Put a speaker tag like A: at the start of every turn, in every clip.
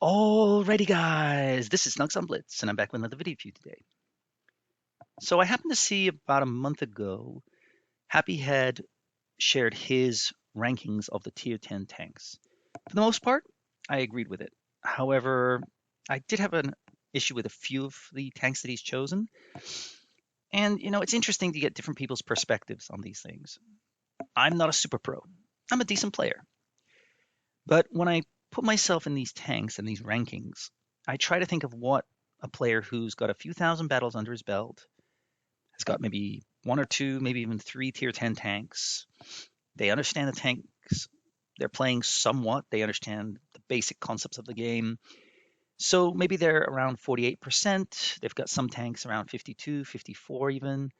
A: Alrighty guys, this is Snugs on Blitz, and I'm back with another video for you today. So I happened to see about a month ago, Happy had shared his rankings of the tier 10 tanks. For the most part, I agreed with it. However, I did have an issue with a few of the tanks that he's chosen. And it's interesting to get different people's perspectives on these things. I'm not a super pro. I'm a decent player. But when I put myself in these tanks and these rankings, I try to think of what a player who's got a few thousand battles under his belt, has got maybe one or two, maybe even three tier 10 tanks. They understand the tanks. They're playing somewhat. They understand the basic concepts of the game. So maybe they're around 48%. They've got some tanks around 52, 54 even.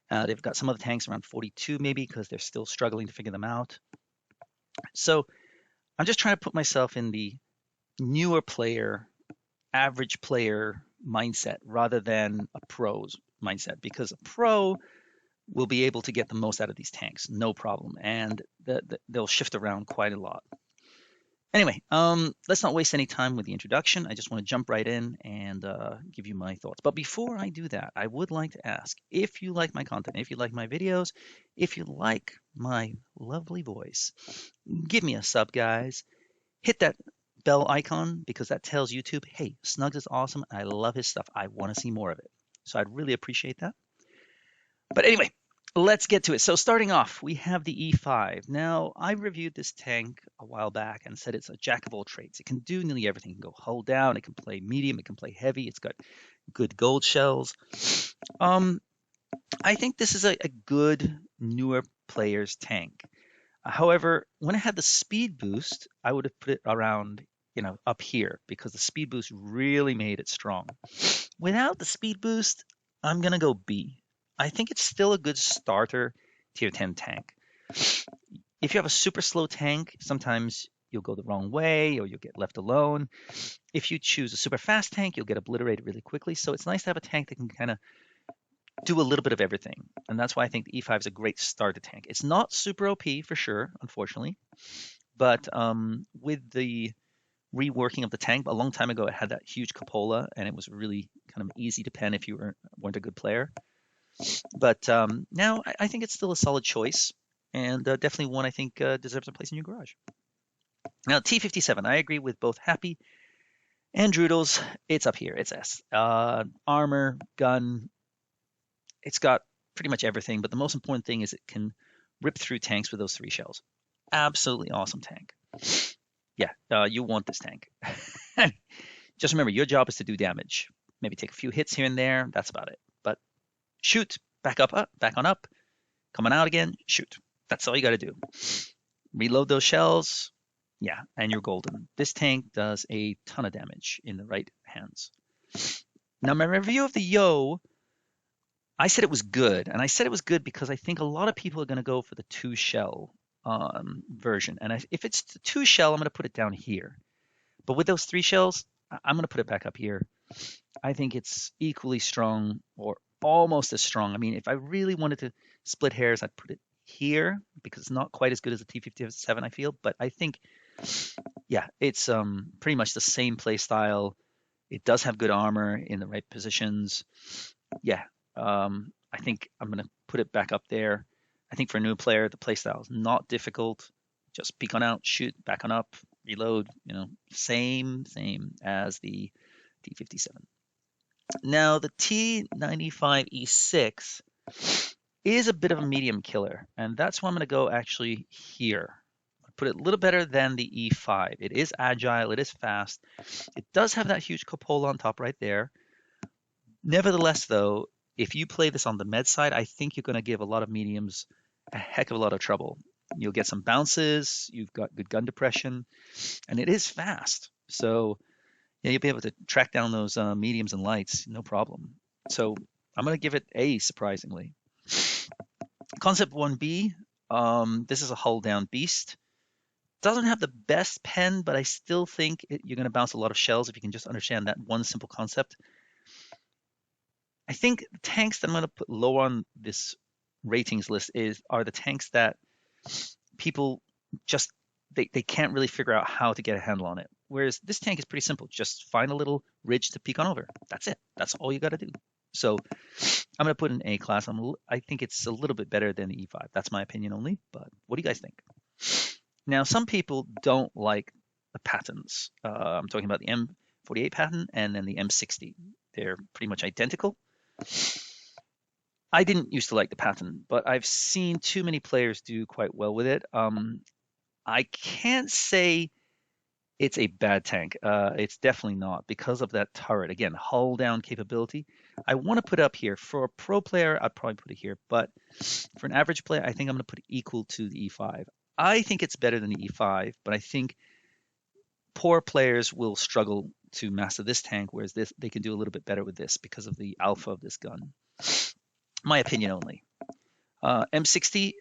A: They've got some other tanks around 42 maybe because they're still struggling to figure them out. So I'm just trying to put myself in the newer player, average player mindset rather than a pro's mindset, because a pro will be able to get the most out of these tanks, no problem, and they'll shift around quite a lot. Anyway, let's not waste any time with the introduction. I just want to jump right in and give you my thoughts. But before I do that, I would like to ask if you like my content, if you like my videos, if you like my lovely voice, give me a sub, guys. Hit that bell icon because that tells YouTube, hey, Snugs is awesome. I love his stuff. I want to see more of it. So I'd really appreciate that. But anyway, let's get to it. So starting off, we have the E5. Now, I reviewed this tank a while back and said it's a jack of all trades. It can do nearly everything. It can go hull down, it can play medium, it can play heavy. It's got good gold shells. I think this is a good newer player's tank. However, when it had the speed boost, I would have put it around, up here because the speed boost really made it strong. Without the speed boost, I'm going to go B. I think it's still a good starter tier 10 tank. If you have a super slow tank, sometimes you'll go the wrong way or you'll get left alone. If you choose a super fast tank, you'll get obliterated really quickly. So it's nice to have a tank that can kind of do a little bit of everything. And that's why I think the E5 is a great starter tank. It's not super OP for sure, unfortunately. But with the reworking of the tank, a long time ago, it had that huge cupola, and it was really kind of easy to pen if you weren't a good player. But now I think it's still a solid choice, and definitely one I think deserves a place in your garage. Now, T57, I agree with both Happy and Droodles. It's up here. It's S. Armor, gun, it's got pretty much everything, but the most important thing is it can rip through tanks with those 3 shells. Absolutely awesome tank. Yeah, you want this tank. Just remember, your job is to do damage. Maybe take a few hits here and there. That's about it. But shoot, back up, back on up, coming out again, shoot. That's all you got to do. Reload those shells. Yeah, and you're golden. This tank does a ton of damage in the right hands. Now, my review of the Yo, I said it was good, and I said it was good because I think a lot of people are going to go for the 2 shell version. And if it's the 2 shell, I'm going to put it down here. But with those 3 shells, I'm going to put it back up here. I think it's equally strong or almost as strong. I mean, if I really wanted to split hairs, I'd put it here because it's not quite as good as the T57, I feel. But I think, yeah, it's pretty much the same play style. It does have good armor in the right positions. Yeah, I think I'm going to put it back up there. I think for a new player, the playstyle is not difficult. Just peek on out, shoot, back on up, reload, same as the T57. Now, the T95E6 is a bit of a medium killer, and that's why I'm going to go actually here. I put it a little better than the E5. It is agile, it is fast. It does have that huge cupola on top right there. Nevertheless, though, if you play this on the med side, I think you're going to give a lot of mediums a heck of a lot of trouble. You'll get some bounces, you've got good gun depression, and it is fast. So yeah, you'll be able to track down those mediums and lights, no problem. So I'm going to give it A, surprisingly. Concept 1B, this is a hull down beast. Doesn't have the best pen, but I still think you're going to bounce a lot of shells if you can just understand that one simple concept. I think the tanks that I'm going to put low on this ratings list are the tanks that people just they can't really figure out how to get a handle on it. Whereas this tank is pretty simple. Just find a little ridge to peek on over. That's it. That's all you got to do. So I'm going to put in A class. I think it's a little bit better than the E5. That's my opinion only. But what do you guys think? Now, some people don't like the patterns. I'm talking about the M48 pattern and then the M60. They're pretty much identical. I didn't used to like the pattern, but I've seen too many players do quite well with it. I can't say it's a bad tank. It's definitely not because of that turret. Again, hull down capability. I want to put it up here. For a pro player, I'd probably put it here. But for an average player, I think I'm going to put it equal to the E5. I think it's better than the E5, but I think poor players will struggle to master this tank, whereas they can do a little bit better with this because of the alpha of this gun. My opinion only. M60,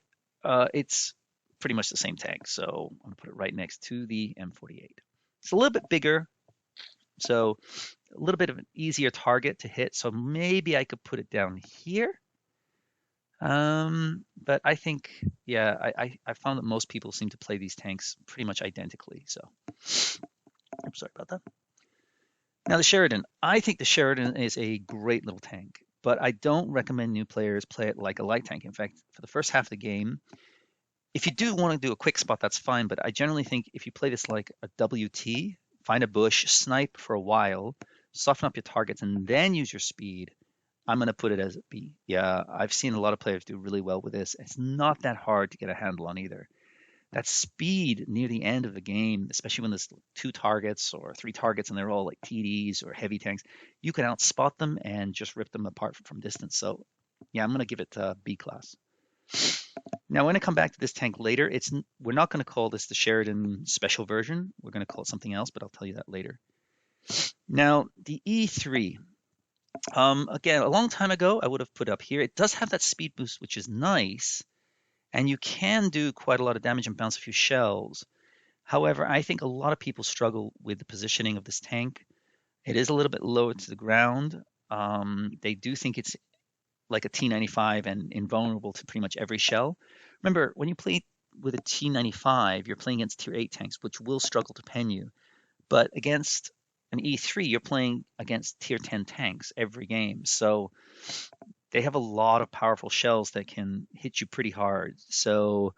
A: it's pretty much the same tank, so I'm going to put it right next to the M48. It's a little bit bigger, so a little bit of an easier target to hit, so maybe I could put it down here. But I think, yeah, I found that most people seem to play these tanks pretty much identically, so I'm sorry about that. Now the Sheridan. I think the Sheridan is a great little tank, but I don't recommend new players play it like a light tank. In fact, for the first half of the game, if you do want to do a quick spot, that's fine, but I generally think if you play this like a WT, find a bush, snipe for a while, soften up your targets, and then use your speed, I'm going to put it as a B. Yeah, I've seen a lot of players do really well with this. It's not that hard to get a handle on either. That speed near the end of the game, especially when there's 2 targets or 3 targets and they're all like TDs or heavy tanks, you can outspot them and just rip them apart from distance. So yeah, I'm going to give it B class. Now, when I come back to this tank later, we're not going to call this the Sheridan special version. We're going to call it something else, but I'll tell you that later. Now, the E3. Again, a long time ago, I would have put it up here. It does have that speed boost, which is nice, and you can do quite a lot of damage and bounce a few shells. However, I think a lot of people struggle with the positioning of this tank. It is a little bit lower to the ground. They do think it's like a T95 and invulnerable to pretty much every shell. Remember, when you play with a T95, you're playing against tier 8 tanks, which will struggle to pen you. But against an E3, you're playing against tier 10 tanks every game. So they have a lot of powerful shells that can hit you pretty hard. So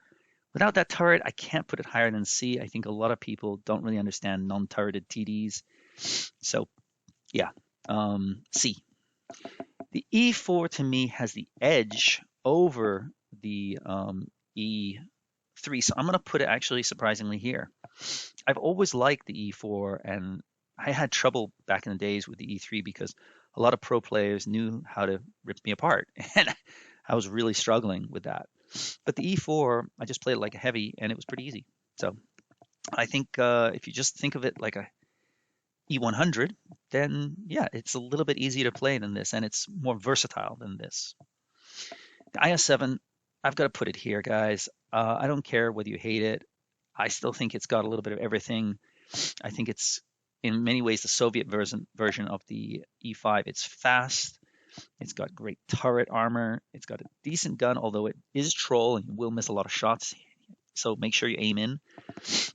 A: without that turret, I can't put it higher than C. I think a lot of people don't really understand non-turreted TDs. So yeah, C. The E4 to me has the edge over the E3, so I'm going to put it actually surprisingly here. I've always liked the E4, and I had trouble back in the days with the E3 because a lot of pro players knew how to rip me apart, and I was really struggling with that. But the E4, I just played it like a heavy, and it was pretty easy. So I think if you just think of it like a E100, then yeah, it's a little bit easier to play than this, and it's more versatile than this. The IS-7, I've got to put it here, guys. I don't care whether you hate it. I still think it's got a little bit of everything. I think it's, in many ways, the Soviet version of the E5. It's fast. It's got great turret armor. It's got a decent gun, although it is troll and you will miss a lot of shots. So make sure you aim in.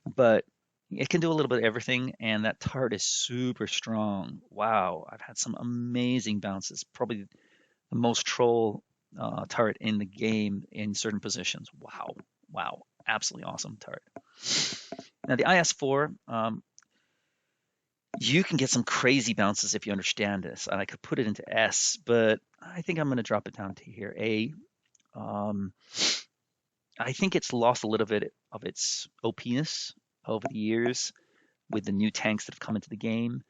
A: But it can do a little bit of everything, and that turret is super strong. Wow, I've had some amazing bounces. Probably the most troll turret in the game in certain positions. Wow, absolutely awesome turret. Now the IS-4, you can get some crazy bounces if you understand this, and I could put it into S, but I think I'm going to drop it down to here, A. I think it's lost a little bit of its OP-ness over the years with the new tanks that have come into the game.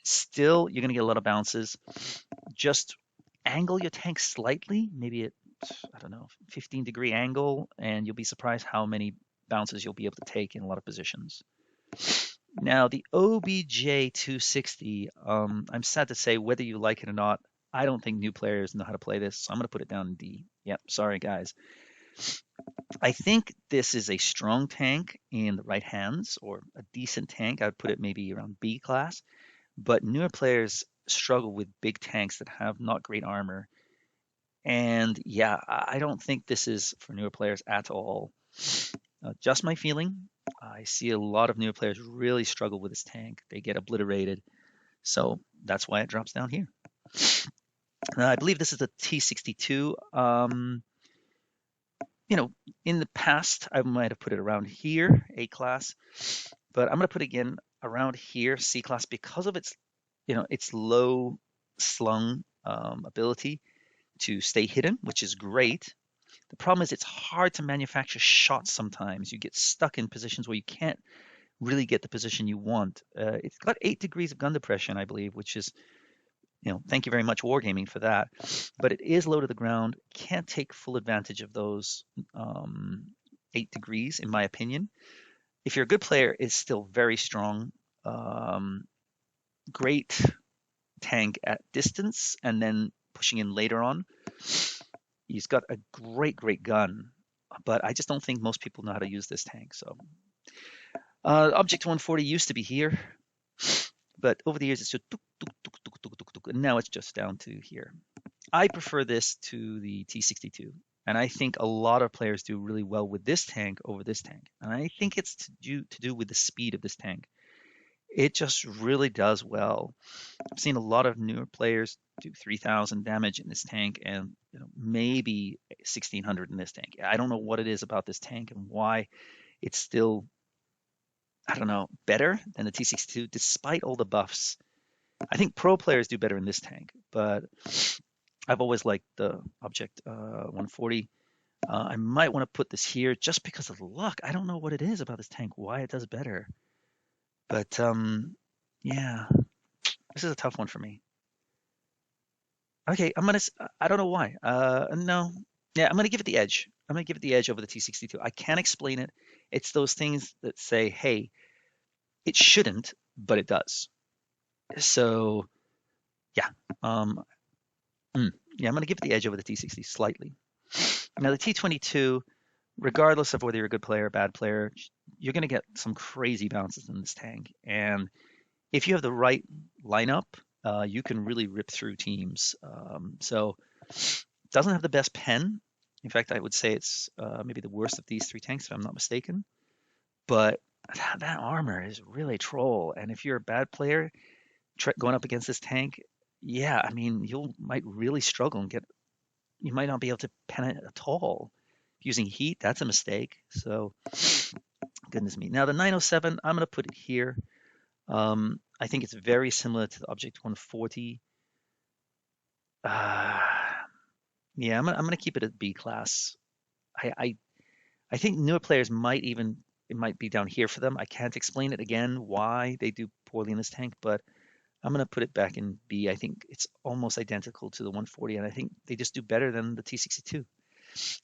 A: Still, you're going to get a lot of bounces. Just angle your tank slightly, maybe at, I don't know, 15-degree angle, and you'll be surprised how many bounces you'll be able to take in a lot of positions. Now, the OBJ 260, I'm sad to say, whether you like it or not, I don't think new players know how to play this, so I'm going to put it down in D. Yep, sorry, guys. I think this is a strong tank in the right hands, or a decent tank. I would put it maybe around B class. But newer players struggle with big tanks that have not great armor. And yeah, I don't think this is for newer players at all. Just my feeling. I see a lot of newer players really struggle with this tank. They get obliterated. So that's why it drops down here. I believe this is a T62. You know, in the past, I might have put it around here, A class, but I'm going to put it again around here, C class, because of its, its low slung ability to stay hidden, which is great. The problem is it's hard to manufacture shots sometimes. You get stuck in positions where you can't really get the position you want. It's got 8 degrees of gun depression, I believe, which is, thank you very much, Wargaming, for that. But it is low to the ground. Can't take full advantage of those 8 degrees, in my opinion. If you're a good player, it's still very strong. Great tank at distance, and then pushing in later on. He's got a great, great gun, but I just don't think most people know how to use this tank. So, Object 140 used to be here, but over the years it's just tuk, tuk, tuk, tuk, tuk, tuk, tuk, and now it's just down to here. I prefer this to the T62, and I think a lot of players do really well with this tank over this tank, and I think it's to do with the speed of this tank. It just really does well. I've seen a lot of newer players do 3,000 damage in this tank, and maybe 1,600 in this tank. I don't know what it is about this tank and why it's still, I don't know, better than the T62 despite all the buffs. I think pro players do better in this tank, but I've always liked the Object 140. I might want to put this here just because of the luck. I don't know what it is about this tank, why it does better. But yeah, this is a tough one for me. Okay, I don't know why. No. Yeah, I'm gonna give it the edge. I'm gonna give it the edge over the T62. I can't explain it. It's those things that say, hey, it shouldn't, but it does. So yeah. Yeah, I'm gonna give it the edge over the T60 slightly. Now the T22, regardless of whether you're a good player or a bad player, you're gonna get some crazy bounces in this tank. And if you have the right lineup, you can really rip through teams. So it doesn't have the best pen. In fact, I would say it's maybe the worst of these 3 tanks, if I'm not mistaken. But that armor is really troll. And if you're a bad player going up against this tank, yeah, I mean, you might really struggle and you might not be able to pen it at all. Using heat, that's a mistake. So, goodness me. Now, the 907, I'm going to put it here. I think it's very similar to the Object 140. Yeah, I'm gonna keep it at B class. I think newer players it might be down here for them. I can't explain it again why they do poorly in this tank, but I'm gonna put it back in B. I think it's almost identical to the 140, and I think they just do better than the T62.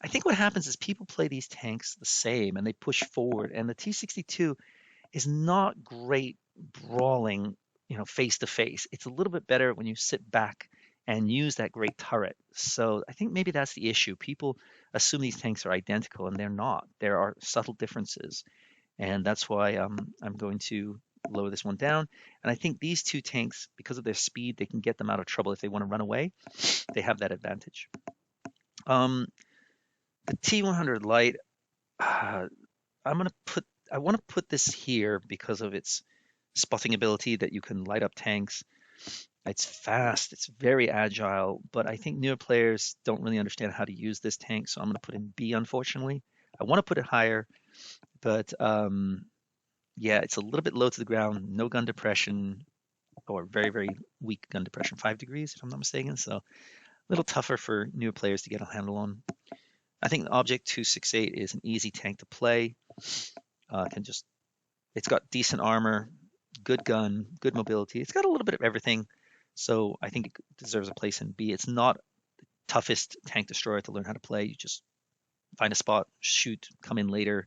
A: I think what happens is people play these tanks the same and they push forward, and the T62 is not great brawling, face to face. It's a little bit better when you sit back and use that great turret. So I think maybe that's the issue. People assume these tanks are identical, and they're not. There are subtle differences, and that's why I'm going to lower this one down. And I think these 2 tanks, because of their speed, they can get them out of trouble if they want to run away. They have that advantage. The T100 Light, I want to put this here because of its spotting ability that you can light up tanks. It's fast, it's very agile, but I think newer players don't really understand how to use this tank, so I'm going to put in B, unfortunately. I want to put it higher, but yeah, it's a little bit low to the ground, no gun depression, or very, very weak gun depression, 5 degrees, if I'm not mistaken, so a little tougher for newer players to get a handle on. I think the Object 268 is an easy tank to play. It's got decent armor, good gun, good mobility. It's got a little bit of everything, so I think it deserves a place in B. It's not the toughest tank destroyer to learn how to play. You just find a spot, shoot, come in later.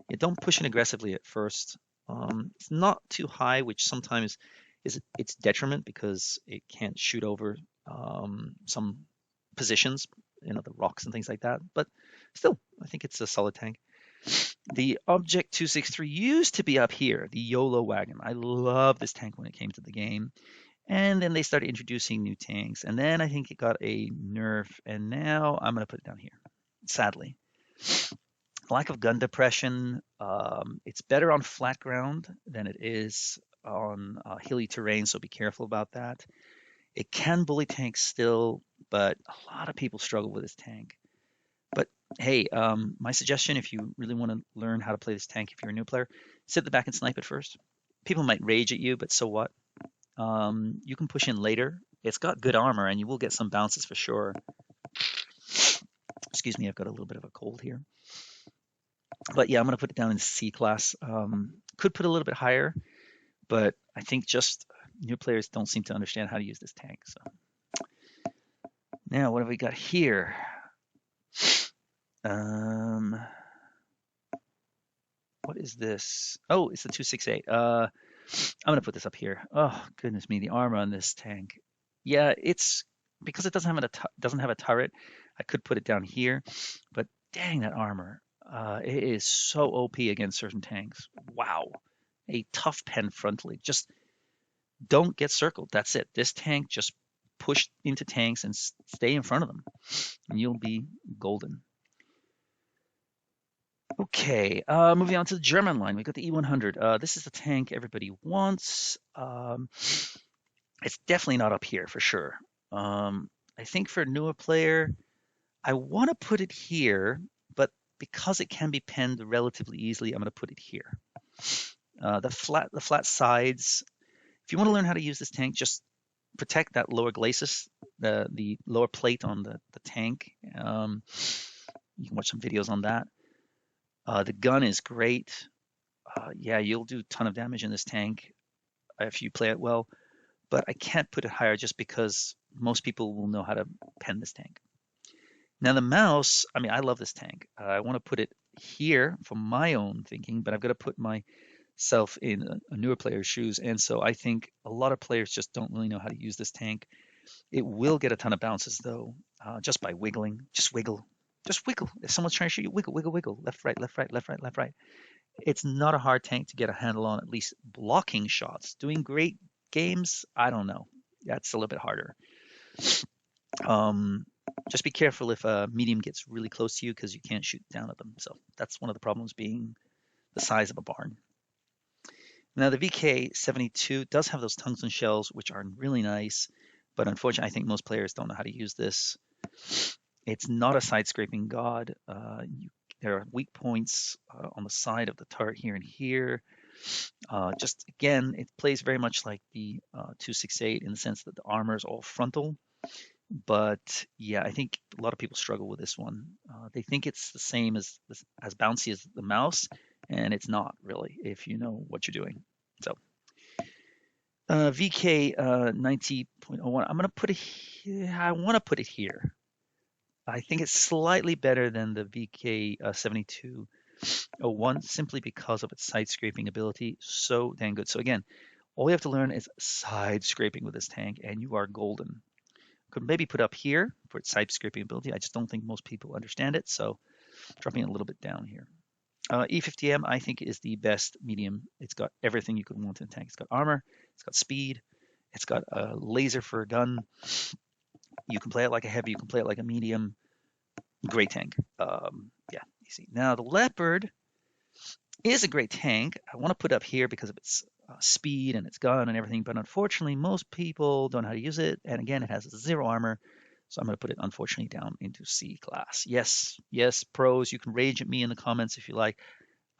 A: You don't push in aggressively at first. It's not too high, which sometimes is its detriment because it can't shoot over some positions, the rocks and things like that. But still, I think it's a solid tank. The Object 263 used to be up here, the YOLO wagon. I love this tank when it came to the game. And then they started introducing new tanks. And then I think it got a nerf. And now I'm going to put it down here, sadly. lack of gun depression. It's better on flat ground than it is on hilly terrain, so be careful about that. It can bully tanks still, but a lot of people struggle with this tank. But hey, my suggestion, if you really want to learn how to play this tank, if you're a new player, sit at the back and snipe it first. People might rage at you, but so what? You can push in later. It's got good armor, and you will get some bounces for sure. Excuse me, I've got a little bit of a cold here. But yeah, I'm going to put it down in C class. Could put a little bit higher, but I think just new players don't seem to understand how to use this tank. So now what have we got here? What is this? Oh, it's the 268. I'm gonna put this up here. Oh goodness me, the armor on this tank. Yeah, it's because it doesn't have a turret. I could put it down here, but dang that armor. It is so OP against certain tanks. Wow, a tough pen frontally. Just don't get circled. That's it. This tank just push into tanks and stay in front of them, and you'll be golden. Okay, moving on to the German line, we got the E100. This is the tank everybody wants. It's definitely not up here for sure. I think for a newer player, I want to put it here, but because it can be penned relatively easily, I'm going to put it here. The flat sides. If you want to learn how to use this tank, just protect that lower glacis, the lower plate on the tank. You can watch some videos on that. The gun is great. Yeah, you'll do a ton of damage in this tank if you play it well, but I can't put it higher just because most people will know how to pen this tank. Now the mouse, I mean, I love this tank. I want to put it here for my own thinking, but I've got to put myself in a newer player's shoes, and so I think a lot of players just don't really know how to use this tank. It will get a ton of bounces though, just by wiggling. Just wiggle. Just wiggle. If someone's trying to shoot you, wiggle, wiggle, wiggle. Left, right, left, right, left, right, left, right. It's not a hard tank to get a handle on, at least blocking shots. Doing great games, I don't know. That's a little bit harder. Just be careful if a medium gets really close to you because you can't shoot down at them. So that's one of the problems, being the size of a barn. Now the VK72 does have those tungsten shells, which are really nice, but unfortunately I think most players don't know how to use this. It's not a side scraping god. There are weak points on the side of the turret here and here. Just again, it plays very much like the 268 in the sense that the armor is all frontal. But yeah, I think a lot of people struggle with this one. They think it's the same as bouncy as the mouse, and it's not really if you know what you're doing. So VK 90.01. I'm gonna put it here. I want to put it here. I think it's slightly better than the VK 7201 simply because of its side scraping ability. So dang good. So again, all you have to learn is side scraping with this tank, and you are golden. Could maybe put up here for its side scraping ability. I just don't think most people understand it, so dropping it a little bit down here. E50M I think is the best medium. It's got everything you could want in a tank. It's got armor, it's got speed, it's got a laser for a gun. You can play it like a heavy, you can play it like a medium. Great tank. Yeah, easy. Now the Leopard is a great tank. I want to put it up here because of its speed and its gun and everything, but unfortunately most people don't know how to use it, and again it has 0 armor, so I'm going to put it unfortunately down into C class. Yes, pros, you can rage at me in the comments if you like.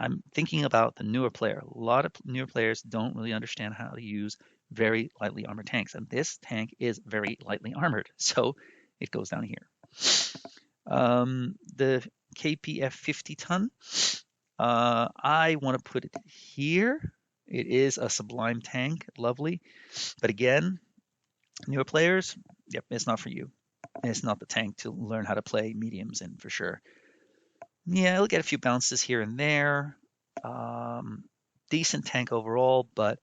A: I'm thinking about the newer player. A lot of newer players don't really understand how to use very lightly armored tanks, and this tank is very lightly armored, so it goes down here. The KPF 50 ton, I want to put it here. It is a sublime tank, lovely, but again, newer players, yep, it's not for you. It's not the tank to learn how to play mediums in for sure. Yeah, it'll get a few bounces here and there. Decent tank overall, but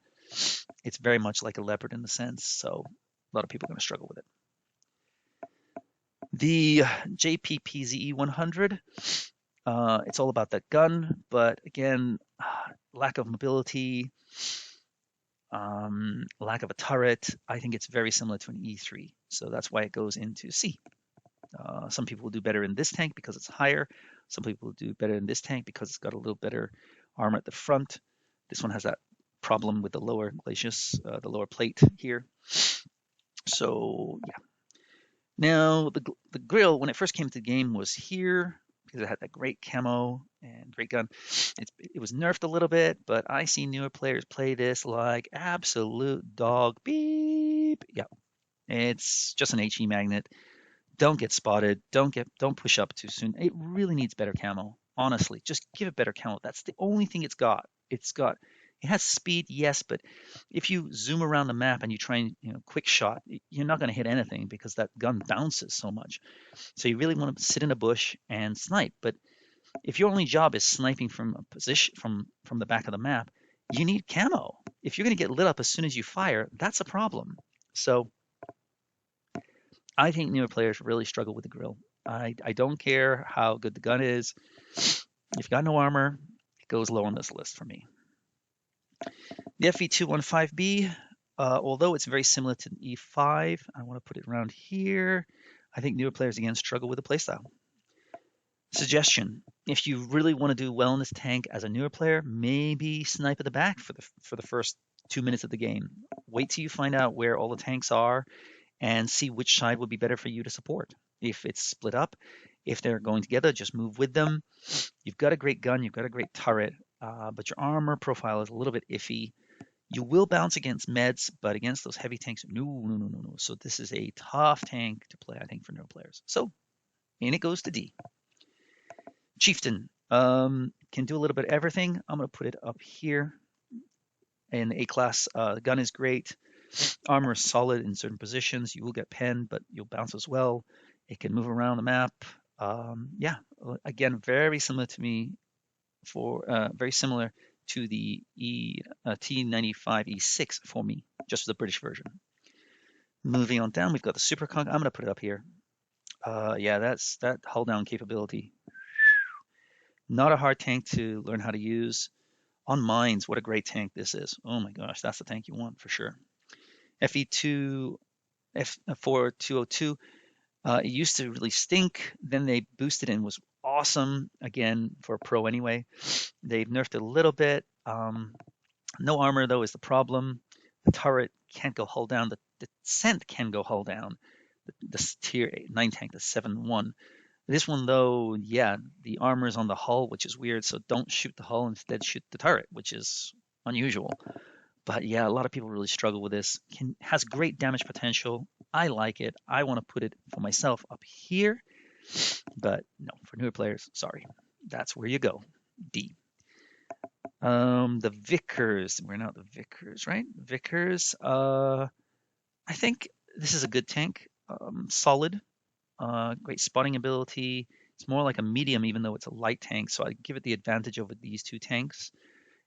A: it's very much like a Leopard in the sense, so a lot of people are going to struggle with it. The JPPZE 100, it's all about that gun, but again, lack of mobility, lack of a turret. I think it's very similar to an E3, so that's why it goes into C. Some people will do better in this tank because it's higher. Some people do better in this tank because it's got a little better armor at the front. This one has that problem with the lower glacis, the lower plate here. So yeah. Now the grill, when it first came to the game, was here because it had that great camo and great gun. It was nerfed a little bit, but I see newer players play this like absolute dog beep. Yeah, it's just an HE magnet. Don't get spotted. Don't push up too soon. It really needs better camo. Honestly, just give it better camo. That's the only thing it's got. It has speed, yes, but if you zoom around the map and you try and quick shot, you're not going to hit anything because that gun bounces so much. So you really want to sit in a bush and snipe. But if your only job is sniping from a position from the back of the map, you need camo. If you're going to get lit up as soon as you fire, that's a problem. So I think newer players really struggle with the grill. I don't care how good the gun is. If you've got no armor, it goes low on this list for me. The FV215B, although it's very similar to the E5, I want to put it around here. I think newer players, again, struggle with the playstyle. Suggestion, if you really want to do well in this tank as a newer player, maybe snipe at the back for the first 2 minutes of the game. Wait till you find out where all the tanks are and see which side would be better for you to support. If it's split up, if they're going together, just move with them. You've got a great gun, you've got a great turret, but your armor profile is a little bit iffy. You will bounce against meds, but against those heavy tanks, no. So this is a tough tank to play, I think, for newer players. So in it goes to D. Chieftain can do a little bit of everything. I'm going to put it up here in A class. The gun is great. Armor is solid in certain positions. You will get penned, but you'll bounce as well. It can move around the map. Yeah, again, very similar to me. Very similar to the T95 E6 for me, just the British version. Moving on down, we've got the Super Conk. I'm going to put it up here. Yeah, that's that hull down capability. Not a hard tank to learn how to use. On mines, what a great tank this is. Oh my gosh, that's the tank you want for sure. FE2, F4202, it used to really stink. Then they boosted it and was awesome, again, for a pro anyway. They've nerfed it a little bit. No armor, though, is the problem. The turret can't go hull down. The descent can go hull down. The tier 9 tank, the 7-1. This one, though, yeah, the armor is on the hull, which is weird, so don't shoot the hull, instead shoot the turret, which is unusual. But yeah, a lot of people really struggle with this. Has great damage potential. I like it. I want to put it for myself up here, but no, for newer players, sorry. That's where you go, D. The Vickers, we're not the Vickers, right? Vickers, I think this is a good tank, solid. Great spotting ability. It's more like a medium, even though it's a light tank. So I give it the advantage over these two tanks.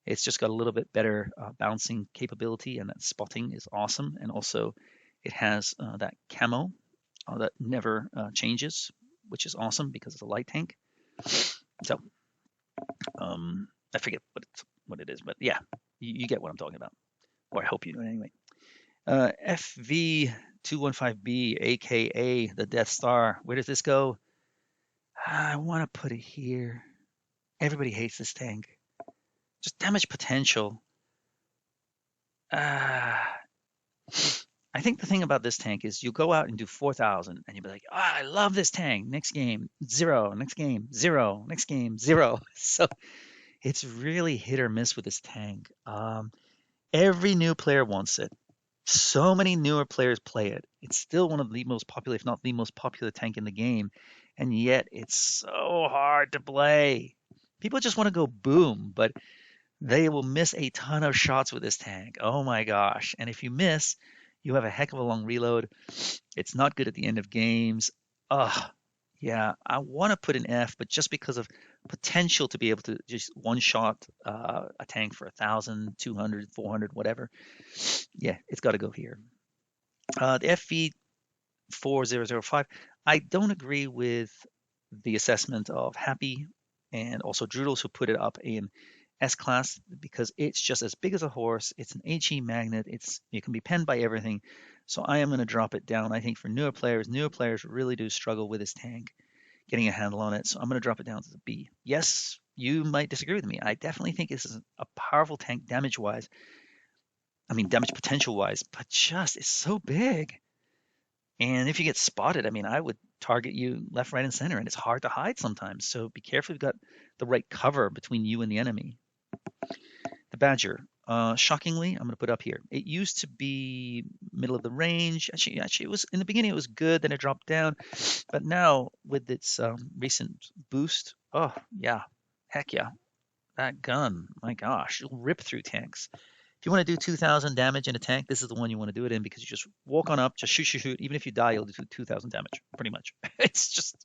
A: It's just got a little bit better bouncing capability, and that spotting is awesome. And also, it has that camo that never changes, which is awesome because it's a light tank. So I forget what it is, but yeah, you get what I'm talking about, or I hope you do anyway. FV215B, aka the Death Star. Where does this go? I want to put it here. Everybody hates this tank. Just damage potential. I think the thing about this tank is you go out and do 4,000 and you'll be like, I love this tank. Next game, 0. Next game, 0. Next game, 0. So it's really hit or miss with this tank. Every new player wants it. So many newer players play it. It's still one of the most popular, if not the most popular tank in the game. And yet it's so hard to play. People just want to go boom, but they will miss a ton of shots with this tank. Oh my gosh. And if you miss, you have a heck of a long reload. It's not good at the end of games. Yeah, I want to put an F, but just because of potential to be able to just one-shot a tank for 1,000, 200, 400, whatever. Yeah, it's got to go here. The FV4005, I don't agree with the assessment of Happy and also Droodles, who put it up in S-Class, because it's just as big as a horse. It's an HE magnet. It can be penned by everything. So I am going to drop it down. I think for newer players really do struggle with this tank. getting a handle on it. So I'm going to drop it down to the B. Yes, you might disagree with me. I definitely think this is a powerful tank damage-wise. I mean, damage potential-wise, but just it's so big. And if you get spotted, I mean, I would target you left, right, and center, and it's hard to hide sometimes. So be careful you've got the right cover between you and the enemy. The Badger, shockingly, I'm going to put up here. It used to be middle of the range. Actually, it was in the beginning. It was good, then it dropped down. But now with its recent boost, oh yeah, heck yeah, that gun, my gosh, it'll rip through tanks. If you want to do 2,000 damage in a tank, this is the one you want to do it in because you just walk on up, just shoot, shoot, shoot. Even if you die, you'll do 2,000 damage, pretty much. It's just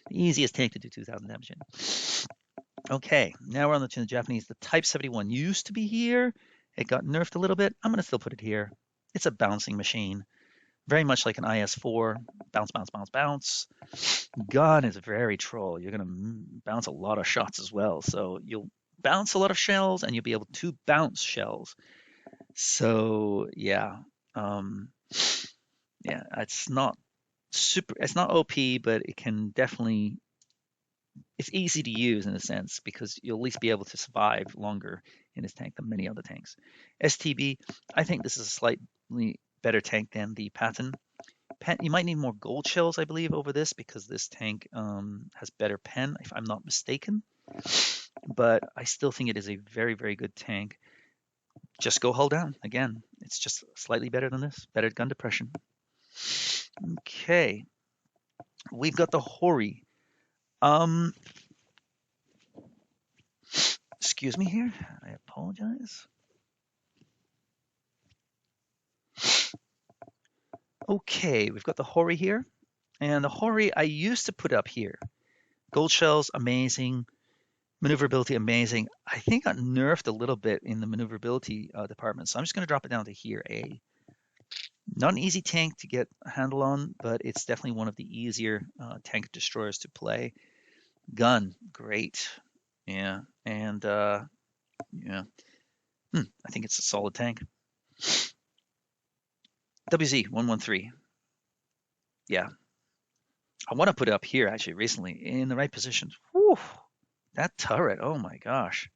A: the easiest tank to do 2,000 damage in. Okay, now we're on to the Japanese. The Type 71 used to be here. It got nerfed a little bit. I'm going to still put it here. It's a bouncing machine, very much like an IS-4. Bounce, bounce, bounce, bounce. Gun is very troll. You're going to bounce a lot of shots as well. So you'll bounce a lot of shells and you'll be able to bounce shells. So yeah, yeah, it's not super, it's not OP, but it can definitely, it's easy to use in a sense because you'll at least be able to survive longer in this tank than many other tanks. STB, I think this is a slightly better tank than the Patton. You might need more gold shells, I believe, over this because this tank has better pen, if I'm not mistaken. But I still think it is a very, very good tank. Just go hull down. Again, it's just slightly better than this. Better gun depression. Okay. We've got the Hori. Excuse me here. I apologize. Okay, we've got the Hori here. And the Hori I used to put up here. Gold shells, amazing. Maneuverability, amazing. I think got nerfed a little bit in the maneuverability department. So I'm just going to drop it down to here, A. Not an easy tank to get a handle on, but it's definitely one of the easier tank destroyers to play. Gun, great. Yeah, and yeah, I think it's a solid tank. WZ-113. Yeah, I want to put it up here actually recently in the right position. Whew, that turret, oh my gosh.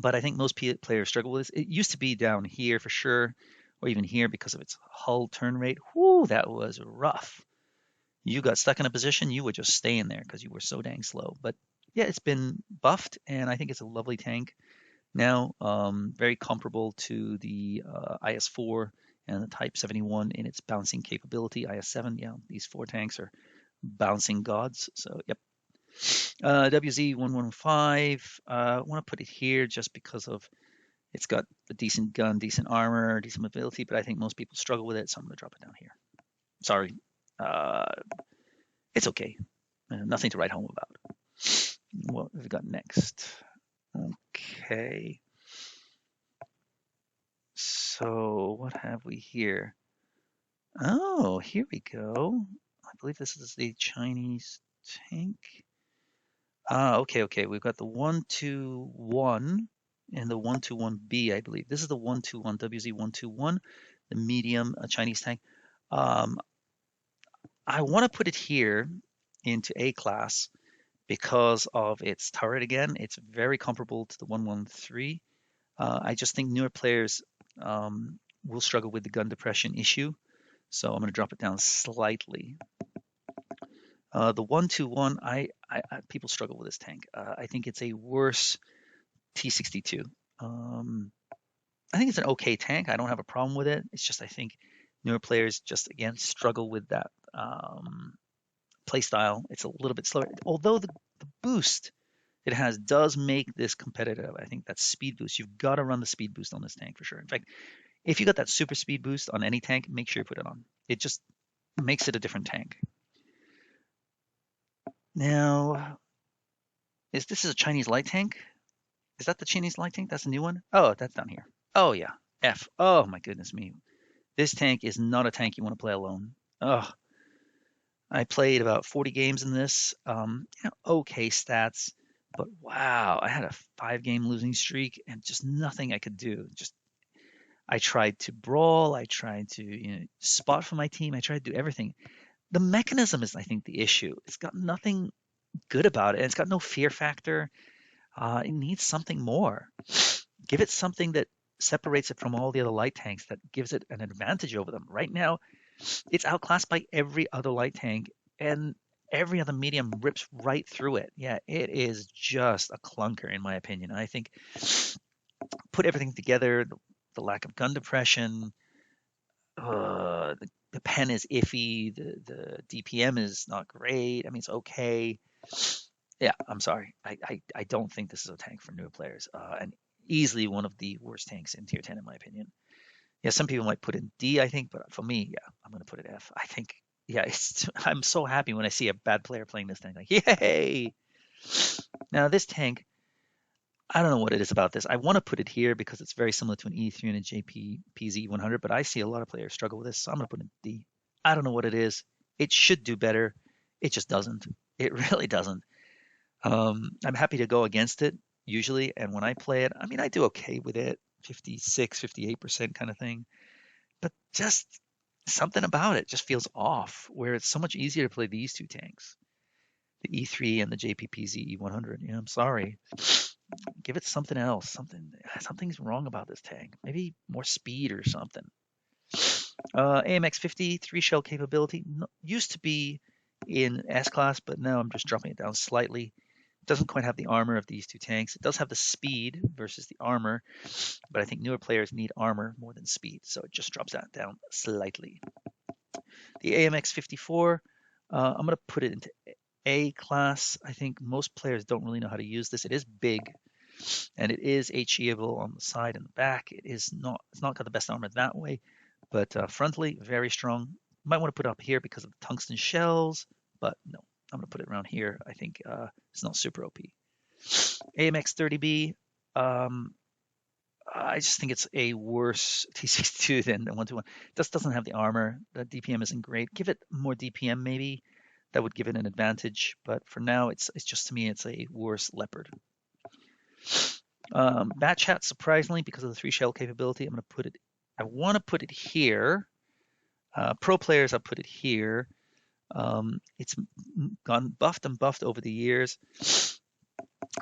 A: But I think most players struggle with this. It used to be down here for sure, or even here because of its hull turn rate. Whoo, that was rough. You got stuck in a position, you would just stay in there because you were so dang slow. But yeah, it's been buffed, and I think it's a lovely tank now. Very comparable to the IS-4 and the Type 71 in its bouncing capability. IS-7, yeah, these four tanks are bouncing gods. So, yep. WZ-115, I want to put it here just because of it's got a decent gun, decent armor, decent mobility, but I think most people struggle with it, so I'm going to drop it down here. Sorry. It's okay. Nothing to write home about. What have we got next? Okay. So what have we here? Oh, here we go. I believe this is the Chinese tank. Okay. We've got the 121 and the 121B, I believe. This is the 121, WZ-121, the medium Chinese tank. I want to put it here into A class because of its turret again. It's very comparable to the 113. I just think newer players will struggle with the gun depression issue. So I'm going to drop it down slightly. The 121, people struggle with this tank. I think it's a worse T62. I think it's an okay tank. I don't have a problem with it. It's just I think newer players just again struggle with that play style. It's a little bit slower. Although the boost it has does make this competitive. I think that speed boost. You've got to run the speed boost on this tank for sure. In fact, if you got that super speed boost on any tank, make sure you put it on. It just makes it a different tank. Now, this is a Chinese light tank? Is that the Chinese light tank? That's a new one? Oh, that's down here. Oh yeah, F. Oh my goodness me. This tank is not a tank you want to play alone. Oh, I played about 40 games in this. Okay stats, but wow, I had a 5-game losing streak and just nothing I could do. I tried to brawl, I tried to spot for my team, I tried to do everything. The mechanism is, I think, the issue. It's got nothing good about it. And it's got no fear factor. It needs something more. Give it something that separates it from all the other light tanks, that gives it an advantage over them. Right now, it's outclassed by every other light tank, and every other medium rips right through it. Yeah, it is just a clunker, in my opinion. I think put everything together, the lack of gun depression, the pen is iffy, the DPM is not great. I mean, it's okay. Yeah, I'm sorry. I don't think this is a tank for newer players, and easily one of the worst tanks in tier 10, in my opinion. Yeah, some people might put in D, I think, but for me, yeah, I'm gonna put it F. I think, yeah, I'm so happy when I see a bad player playing this tank. Like, yay! Now this tank, I don't know what it is about this. I want to put it here because it's very similar to an E3 and a JPPZ 100, but I see a lot of players struggle with this, so I'm gonna put it in D. I don't know what it is. It should do better. It just doesn't. It really doesn't. I'm happy to go against it usually, and when I play it, I mean, I do okay with it, 56, 58% kind of thing. But just something about it just feels off, where it's so much easier to play these two tanks, the E3 and the JPPZ E100. I'm sorry. Give it something else. Something's wrong about this tank. Maybe more speed or something. AMX 50 3-shell capability used to be in S class, but now I'm just dropping it down slightly. It doesn't quite have the armor of these two tanks. It does have the speed versus the armor, but I think newer players need armor more than speed, so it just drops that down slightly. The AMX 54, I'm going to put it into A class. I think most players don't really know how to use this. It is big, and it is HEable on the side and the back. It's not got the best armor that way, but frontally, very strong. Might want to put it up here because of the tungsten shells, but no, I'm going to put it around here. I think it's not super OP. AMX 30B, I just think it's a worse T62 than the 121. It just doesn't have the armor. The DPM isn't great. Give it more DPM maybe. That would give it an advantage. But for now, it's just, to me, it's a worse Leopard. Bat Chat, surprisingly, because of the 3-shell capability, I'm going to put it, I want to put it here. Pro players, I'll put it here. It's gone buffed and buffed over the years.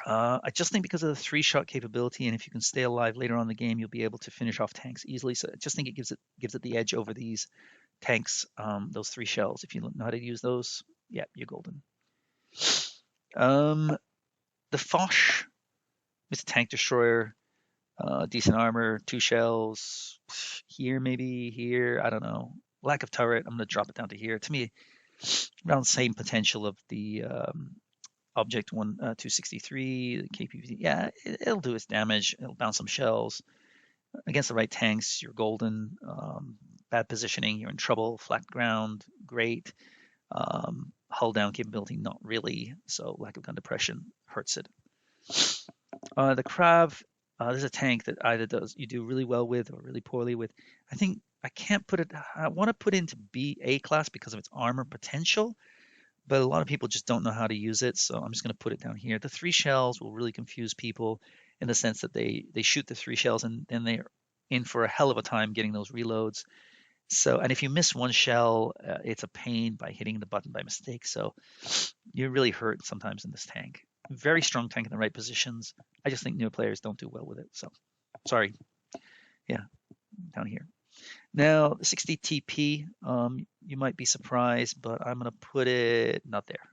A: I just think because of the 3-shot capability, and if you can stay alive later on in the game, you'll be able to finish off tanks easily. So I just think it gives it the edge over these tanks, those 3 shells. If you know how to use those, yeah, you're golden. The Foch, it's a tank destroyer, decent armor, 2 shells. Here, maybe here, I don't know. Lack of turret, I'm going to drop it down to here. To me, around the same potential of the Object 263, the KPV. Yeah, it'll do its damage. It'll bounce some shells. Against the right tanks, you're golden. Bad positioning, you're in trouble. Flat ground, great. Hull down capability, not really. So lack of gun depression hurts it. The Krav, there's a tank that either you do really well with or really poorly with. I think I can't put it. I want to put it into A class because of its armor potential, but a lot of people just don't know how to use it, so I'm just going to put it down here. The 3 shells will really confuse people in the sense that they shoot the 3 shells and then they're in for a hell of a time getting those reloads. So, and if you miss 1 shell, it's a pain by hitting the button by mistake. So you're really hurt sometimes in this tank. Very strong tank in the right positions. I just think newer players don't do well with it. So sorry. Yeah, down here. Now, the 60 TP, you might be surprised, but I'm going to put it not there.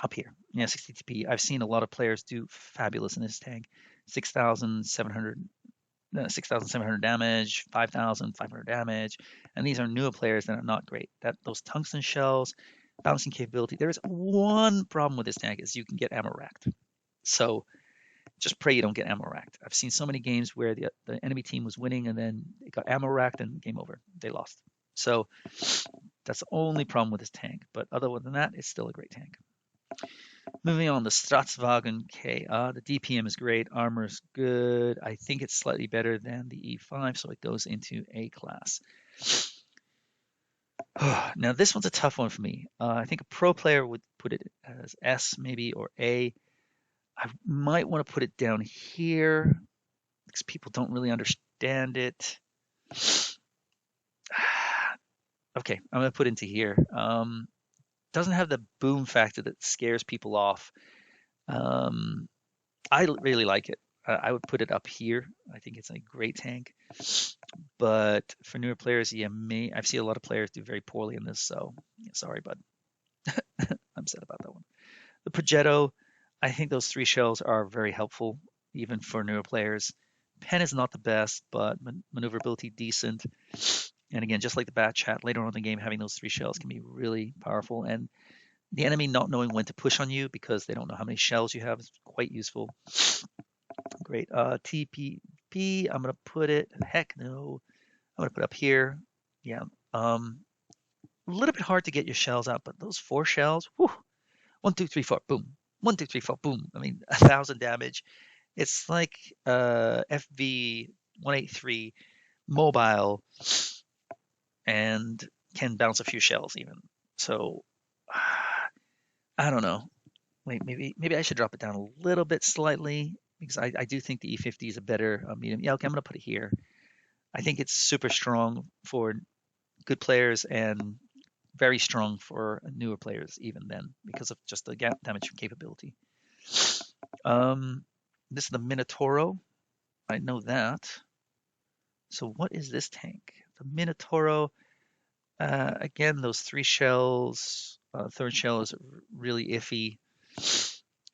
A: Up here. Yeah, 60 TP. I've seen a lot of players do fabulous in this tank. 6,700 damage, 5,500 damage, and these are newer players that are not great. Those tungsten shells, bouncing capability. There is one problem with this tank is you can get ammo racked. So just pray you don't get ammo racked. I've seen so many games where the enemy team was winning and then it got ammo racked and game over. They lost. So that's the only problem with this tank. But other than that, it's still a great tank. Moving on, the Staatswagen K. The DPM is great. Armor is good. I think it's slightly better than the E5, so it goes into A class. Now, this one's a tough one for me. I think a pro player would put it as S maybe or A. I might want to put it down here because people don't really understand it. Okay, I'm gonna put into here. Doesn't have the boom factor that scares people off. Um, really like it. I would put it up here. I think it's a great tank. But for newer players, yeah, I've seen a lot of players do very poorly in this. So yeah, sorry, bud. I'm sad about that one. The Progetto, I think those three shells are very helpful, even for newer players. Pen is not the best, but maneuverability decent. And again, just like the bat chat, later on in the game, having those three shells can be really powerful. And the enemy not knowing when to push on you because they don't know how many shells you have is quite useful. Great. TPP, I'm going to put it, heck no, I'm going to put it up here. Yeah. A little bit hard to get your shells out, but those four shells, whew, 1, 2, 3, 4, boom. 1, 2, 3, 4, boom. I mean, 1,000 damage. It's like FV 183 mobile and can bounce a few shells even. So I don't know. Wait, maybe I should drop it down a little bit slightly because I do think the E50 is a better medium. Yeah, okay, I'm gonna put it here. I think it's super strong for good players and very strong for newer players even then because of just the damage capability. This is the Minotauro. I know that. So what is this tank? The Minotauro. Again, those three shells. Third shell is really iffy.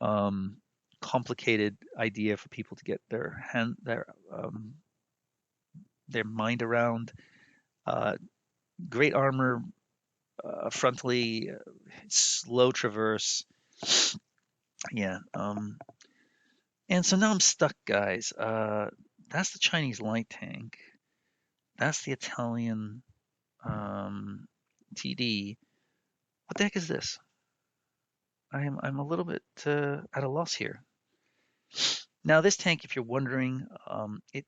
A: Um, Complicated idea for people to get their mind around. Uh, Great armor, frontally, slow traverse. Yeah. And so now I'm stuck, guys. That's the Chinese light tank. That's the Italian TD. What the heck is this? I'm a little bit at a loss here. Now this tank, if you're wondering, it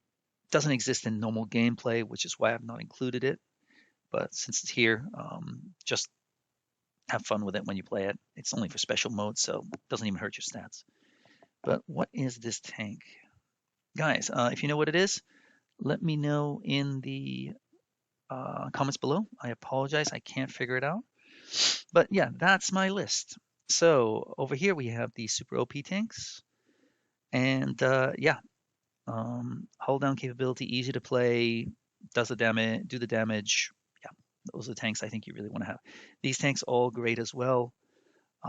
A: doesn't exist in normal gameplay, which is why I've not included it. But since it's here, just have fun with it when you play it. It's only for special modes, so it doesn't even hurt your stats. But what is this tank? Guys, if you know what it is, let me know in the comments below. I apologize, I can't figure it out. But yeah, that's my list. So over here we have the super OP tanks. And yeah, hold down capability, easy to play, does the damage, do the damage. Yeah, those are the tanks I think you really want to have. These tanks all great as well.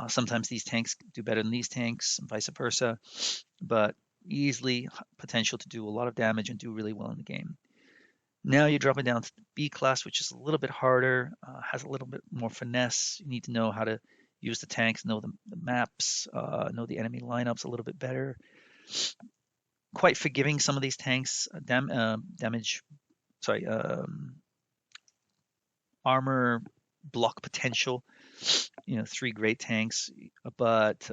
A: Sometimes these tanks do better than these tanks, and vice versa, but easily potential to do a lot of damage and do really well in the game. Now you're dropping down to the B class, which is a little bit harder, has a little bit more finesse. You need to know how to use the tanks, know the maps, know the enemy lineups a little bit better. Quite forgiving, some of these tanks, damage, sorry, armor block potential. You know, three great tanks, but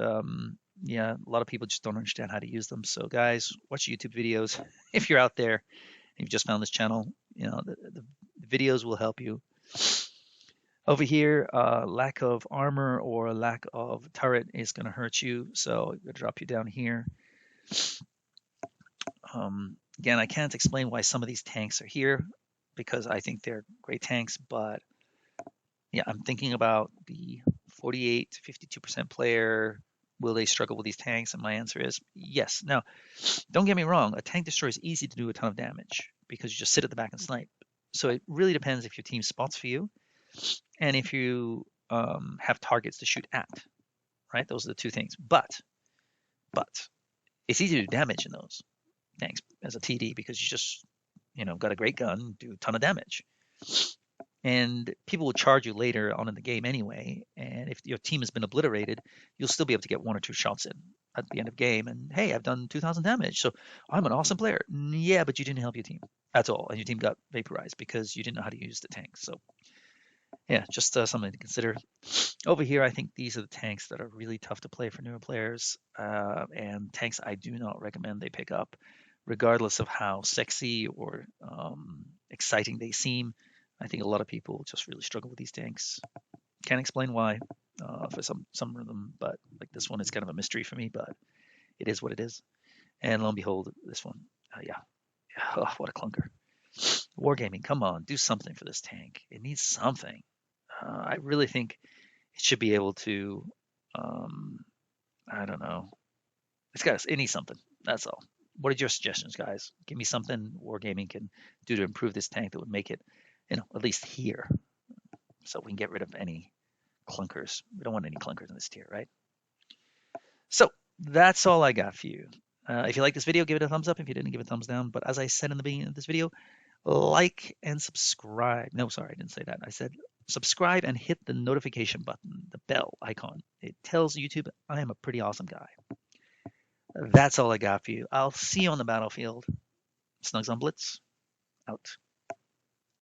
A: yeah, a lot of people just don't understand how to use them. So guys, watch YouTube videos. If you're out there and you've just found this channel, you know, the videos will help you. Over here, lack of armor or lack of turret is going to hurt you, so I'm going to drop you down here. Again, I can't explain why some of these tanks are here because I think they're great tanks, but yeah, I'm thinking about the 48 to 52% player. Will they struggle with these tanks? And my answer is yes. Now, don't get me wrong, a tank destroyer is easy to do a ton of damage because you just sit at the back and snipe. So it really depends if your team spots for you and if you have targets to shoot at, right? Those are the two things. But it's easy to do damage in those tanks as a TD because you just, you know, got a great gun, do a ton of damage. And people will charge you later on in the game anyway. And if your team has been obliterated, you'll still be able to get 1 or 2 shots in at the end of game. And hey, I've done 2,000 damage, so I'm an awesome player. Yeah, but you didn't help your team. That's all. And your team got vaporized because you didn't know how to use the tank. So yeah, just something to consider. Over here, I think these are the tanks that are really tough to play for newer players, and tanks I do not recommend they pick up, regardless of how sexy or exciting they seem. I think a lot of people just really struggle with these tanks. Can't explain why for some of them, but like this one is kind of a mystery for me, but it is what it is. And lo and behold, this one, yeah, oh, what a clunker. Wargaming, come on, do something for this tank. It needs something. I really think it should be able to, um, I don't know. It needs something. That's all. What are your suggestions, guys? Give me something Wargaming can do to improve this tank that would make it, at least here, so we can get rid of any clunkers. We don't want any clunkers in this tier, right? So that's all I got for you. If you like this video, give it a thumbs up. If you didn't, give it a thumbs down. But as I said in the beginning of this video, like and subscribe. No, sorry, I didn't say that. I said subscribe and hit the notification button, the bell icon. It tells YouTube I am a pretty awesome guy. That's all I got for you. I'll see you on the battlefield. Snugs on Blitz, out.